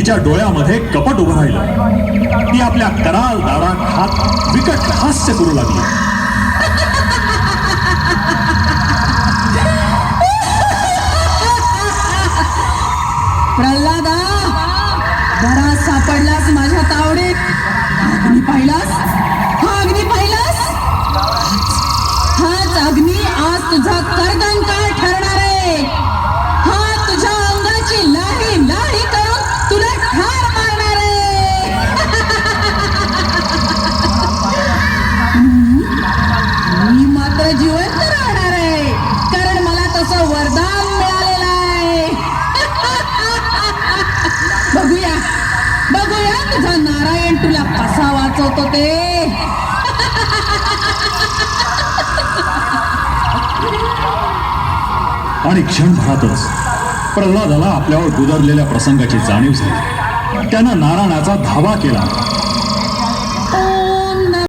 तिच्या डोळ्यामध्ये कपट उभं राहिलं. ती आपल्या कराल दाढा खात विकट हास्य करू लागली. प्रल्हादा, बरा सापडलास माझ्या तावडीत. अग्नी पाहिलास? हा अग्नी पाहिलास? हाच अग्नी आज तुझा कर्दन काय ठरणार आहे. हा तुझ्या अंगाची लाही लाही करून तुला ठार मारणार आहे. मी मात्र जिवंत राहणार आहे, कारण मला तसं वरदान मिळालेलं आहे. बघूया बघूया तुझा नारायण तुला कसा वाचवतो ते. आणि क्षणभरातच प्रल्हादाला आपल्यावर गुदरलेल्या प्रसंगाची जाणीव झाली. त्यानं नारायणाचा धावा केला